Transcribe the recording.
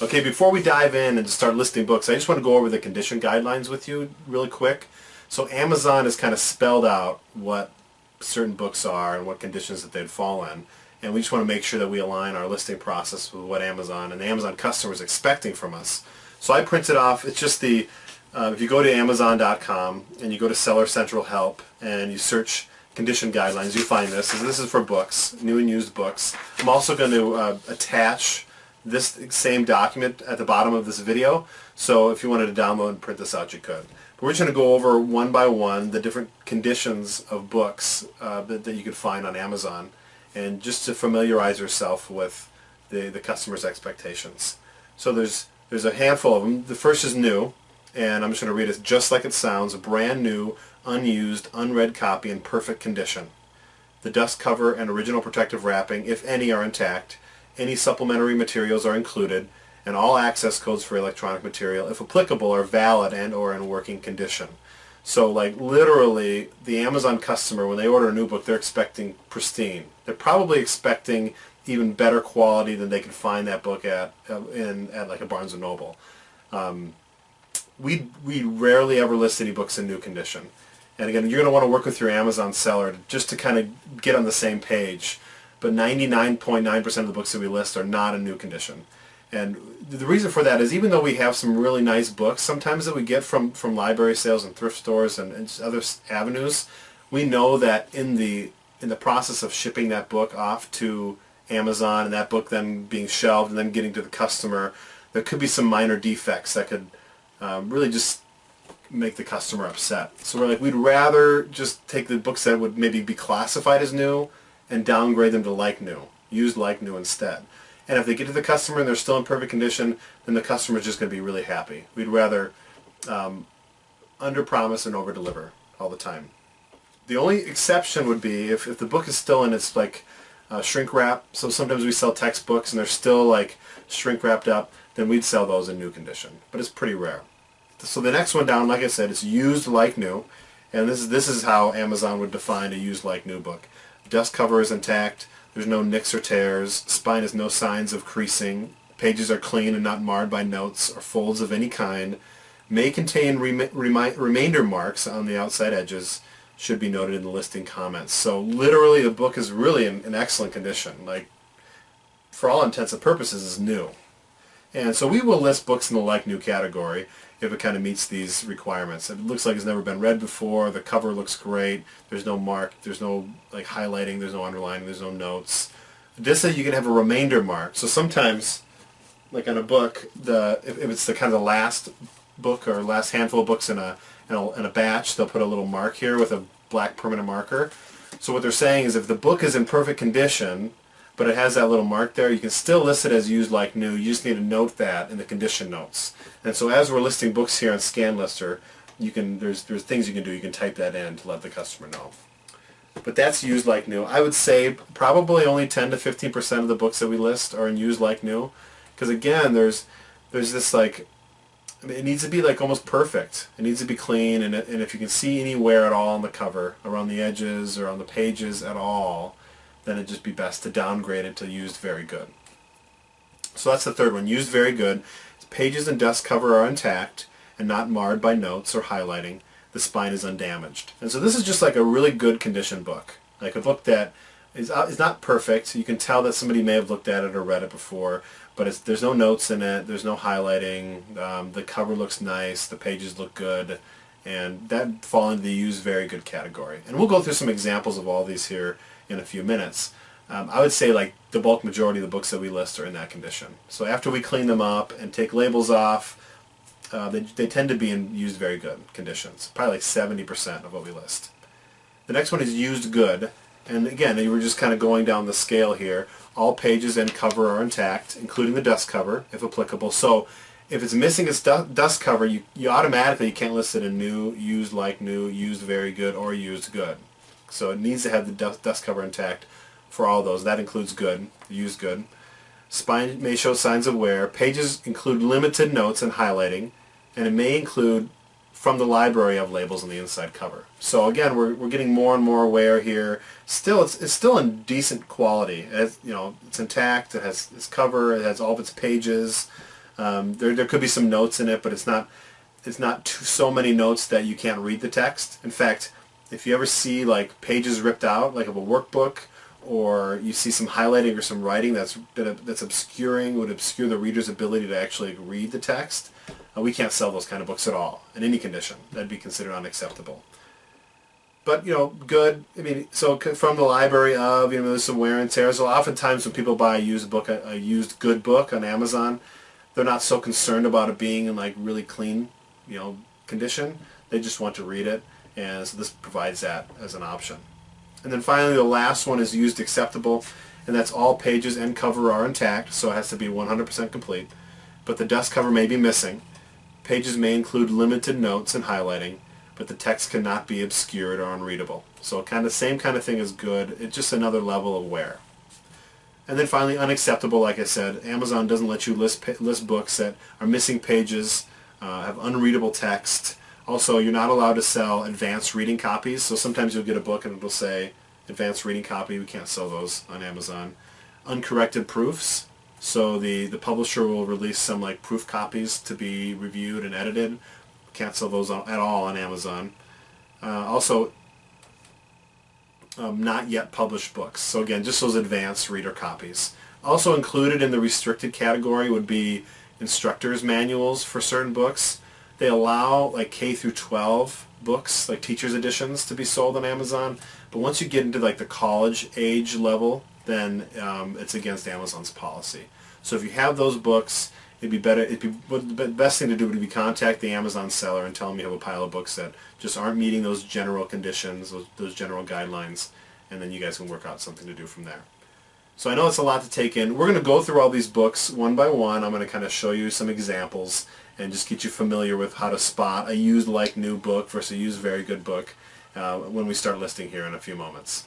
Okay, before we dive in and just start listing books, I just want to go over the condition guidelines with you really quick. So Amazon has kind of spelled out what certain books are and what conditions that they'd fall in. And we just want to make sure that we align our listing process with what Amazon and the Amazon customer is expecting from us. So I printed off, it's just the, if you go to Amazon.com and you go to Seller Central Help and you search condition guidelines, you find this. This is for books, new and used books. I'm also going to attach this same document at the bottom of this video, so if you wanted to download and print this out, you could. But we're just going to go over one by one the different conditions of books that you could find on Amazon, and just to familiarize yourself with the customer's expectations. So there's a handful of them. The first is new, and I'm just going to read it just like it sounds: a brand new, unused, unread copy in perfect condition. The dust cover and original protective wrapping, if any, are intact. Any supplementary materials are included, and all access codes for electronic material, if applicable, are valid and or in working condition. So like literally the Amazon customer, when they order a new book, they're expecting pristine. They're probably expecting even better quality than they can find that book at like a Barnes & Noble. We rarely ever list any books in new condition. And again, you're going to want to work with your Amazon seller just to kind of get on the same page. But 99.9% of the books that we list are not in new condition. And the reason for that is, even though we have some really nice books, sometimes that we get from library sales and thrift stores and other avenues, we know that in the process of shipping that book off to Amazon and that book then being shelved and then getting to the customer, there could be some minor defects that could really just make the customer upset. So we're like, we'd rather just take the books that would maybe be classified as new and downgrade them to like new, use like new instead. And if they get to the customer and they're still in perfect condition, then the customer is just going to be really happy. We'd rather under-promise and over-deliver all the time. The only exception would be if the book is still in its like shrink wrap. So sometimes we sell textbooks and they're still like shrink wrapped up, then we'd sell those in new condition. But it's pretty rare. So the next one down, like I said, it's used like new. And this is how Amazon would define a used like new book. Dust cover is intact. There's no nicks or tears. Spine has no signs of creasing. Pages are clean and not marred by notes or folds of any kind. May contain remainder marks on the outside edges. Should be noted in the listing comments. So literally the book is really in excellent condition. Like, for all intents and purposes, is new. And so we will list books in the like new category if it kind of meets these requirements. If it looks like it's never been read before, the cover looks great, there's no mark, there's no like highlighting, there's no underlining, there's no notes. Just so you can have a remainder mark. So sometimes, like on a book, if it's the kind of the last book or last handful of books in a batch, they'll put a little mark here with a black permanent marker. So what they're saying is if the book is in perfect condition, but it has that little mark there, you can still list it as used like new. You just need to note that in the condition notes. And so as we're listing books here on ScanLister, there's things you can do. You can type that in to let the customer know. But that's used like new. I would say probably only 10 to 15% of the books that we list are in used like new, because again, there's this like, I mean, it needs to be like almost perfect. It needs to be clean, and if you can see any wear at all on the cover, around the edges or on the pages at all, then it'd just be best to downgrade it to used very good. So that's the third one, used very good. Pages and dust cover are intact and not marred by notes or highlighting. The spine is undamaged. And so this is just like a really good condition book. Like a book that is not perfect. You can tell that somebody may have looked at it or read it before, but there's no notes in it, there's no highlighting, the cover looks nice, the pages look good, and that fall into the used very good category. And we'll go through some examples of all these here in a few minutes. I would say like the bulk majority of the books that we list are in that condition. So after we clean them up and take labels off, they tend to be in used very good conditions, probably like 70% of what we list. The next one is used good, and again, you were just kind of going down the scale here. All pages and cover are intact, including the dust cover, if applicable. So if it's missing its dust cover, you automatically can't list it in new, used like new, used very good, or used good. So it needs to have the dust cover intact for all those. That includes good, used good. Spine may show signs of wear. Pages include limited notes and highlighting, and it may include from the library of labels on the inside cover. So again, we're getting more and more wear here. Still, it's still in decent quality. It's intact. It has its cover. It has all of its pages. There could be some notes in it, but it's not so many notes that you can't read the text. In fact, if you ever see like pages ripped out, like of a workbook, or you see some highlighting or some writing would obscure the reader's ability to actually read the text, we can't sell those kind of books at all in any condition. That'd be considered unacceptable. But, good. I mean, so from the library of, there's some wear and tear. So oftentimes when people buy a used good book on Amazon, they're not so concerned about it being in like really clean, condition. They just want to read it, and so this provides that as an option. And then finally, the last one is used acceptable, and that's all pages and cover are intact, so it has to be 100% complete. But the dust cover may be missing. Pages may include limited notes and highlighting, but the text cannot be obscured or unreadable. So same kind of thing as good. It's just another level of wear. And then finally, unacceptable, like I said, Amazon doesn't let you list books that are missing pages, have unreadable text. Also, you're not allowed to sell advanced reading copies. So sometimes you'll get a book and it'll say advanced reading copy. We can't sell those on Amazon. Uncorrected proofs. So the publisher will release some like proof copies to be reviewed and edited. Can't sell those at all on Amazon. Also, not yet published books. So again, just those advanced reader copies. Also included in the restricted category would be instructors' manuals for certain books. They allow like K through 12 books, like teacher's editions, to be sold on Amazon. But once you get into like the college age level, then it's against Amazon's policy. So if you have those books, the best thing to do would be contact the Amazon seller and tell them you have a pile of books that just aren't meeting those general conditions, those general guidelines, and then you guys can work out something to do from there. So I know it's a lot to take in. We're going to go through all these books one by one. I'm going to kind of show you some examples and just get you familiar with how to spot a used like new book versus a used very good book when we start listing here in a few moments.